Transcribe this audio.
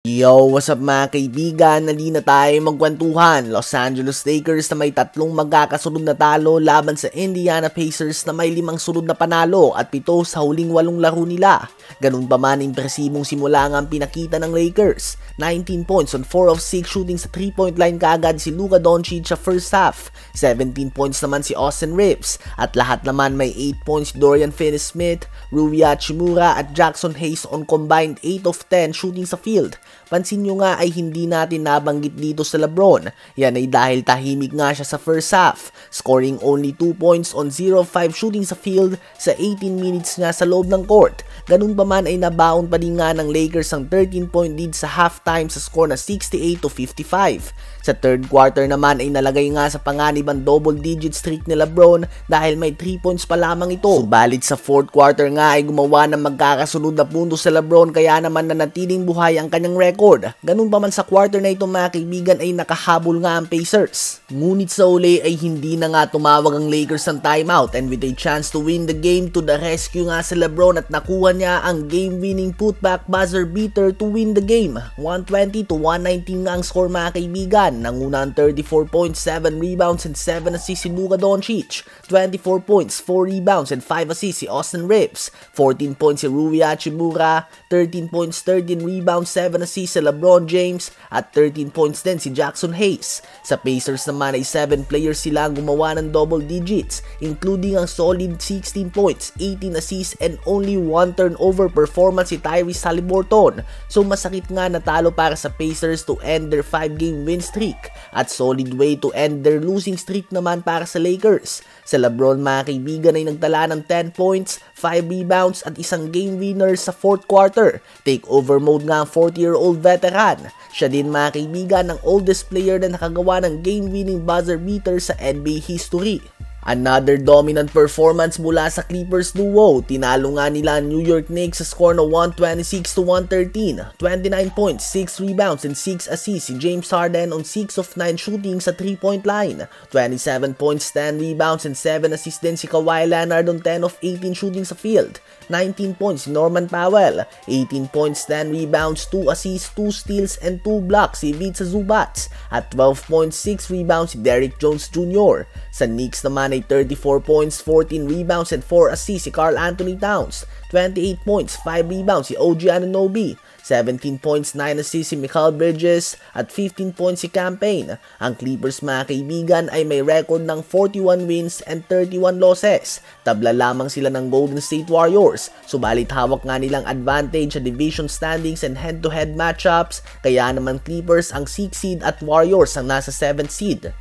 Yo, what's up mga kaibigan? Nandito na tayo magkwentuhan. Los Angeles Lakers na may tatlong magkakasunod na talo laban sa Indiana Pacers na may 5 sunod na panalo at 7 sa huling 8 laro nila. Ganun pa man, impresibong simula nga ang pinakita ng Lakers. 19 points on 4 of 6 shooting sa 3-point line kaagad si Luka Doncic sa first half. 17 points naman si Austin Reeves at lahat naman may 8 points si Dorian Finney-Smith, Rui Hachimura at Jackson Hayes on combined 8 of 10 shooting sa field. Pansin nyo nga ay hindi natin nabanggit dito sa LeBron. Yan ay dahil tahimik nga siya sa first half, scoring only 2 points on 0 of 5 shooting sa field sa 18 minutes nga sa loob ng court. Ganun pa man ay nabaon pa din nga ng Lakers ang 13-point lead sa halftime sa score na 68-55. Sa third quarter naman ay nalagay nga sa panganib ang double-digit streak ni LeBron dahil may 3 points pa lamang ito. Subalit sa fourth quarter nga ay gumawa ng magkakasunod na puntos sa LeBron kaya naman nanatiling buhay ang kanyang record. Ganun pa man sa quarter na ito mga kaibigan ay nakahabol nga ang Pacers. Ngunit sa uli ay hindi na nga tumawag ang Lakers ng timeout and with a chance to win the game, to the rescue nga si LeBron at nakuha niya ang game-winning putback buzzer beater to win the game. 120-119 nga ang score mga kaibigan. Nanguna ang 34 points, 7 rebounds and 7 assists si Luka Doncic, 24 points, 4 rebounds and 5 assists si Austin Reeves, 14 points si Rui Hachimura, 13 points, 13 rebounds, 7 assists si LeBron James at 13 points din si Jackson Hayes. Sa Pacers naman ay 7 players sila ang gumawa ng double digits, including ang solid 16 points, 18 assists and only 1 turnover performance si Tyrese Haliburton. So masakit nga natalo para sa Pacers to end their 5-game win streak at solid way to end their losing streak naman para sa Lakers. Sa LeBron mga kaibigan ay nagtala ng 10 points, 5 rebounds at isang game winner sa fourth quarter. Takeover mode nga ang 40-year-old veteran. Siya din mga kaibigan ang oldest player na nakagawa ng game-winning buzzer beater sa NBA history. Another dominant performance mula sa Clippers duo. Tinalo nga nila ang New York Knicks sa score na 126-113. 29 points, 6 rebounds and 6 assists si James Harden on 6 of 9 shooting sa 3-point line. 27 points, 10 rebounds and 7 assists din si Kawhi Leonard on 10 of 18 shooting sa field. 19 points si Norman Powell, 18 points, 10 rebounds, 2 assists, 2 steals and 2 blocks si Ivica Zubac at 12 points, 6 rebounds si Derrick Jones Jr. Sa Knicks naman ay 34 points, 14 rebounds and 4 assists si Karl Anthony Towns, 28 points, 5 rebounds si OG Anunoby, 17 points, 9 assists si Mikal Bridges at 15 points si Cam Payne. Ang Clippers mga kaibigan ay may record ng 41 wins and 31 losses. Tabla lamang sila ng Golden State Warriors, subalit hawak nga nilang advantage sa division standings and head-to-head matchups, kaya naman Clippers ang 6th seed at Warriors ang nasa 7th seed.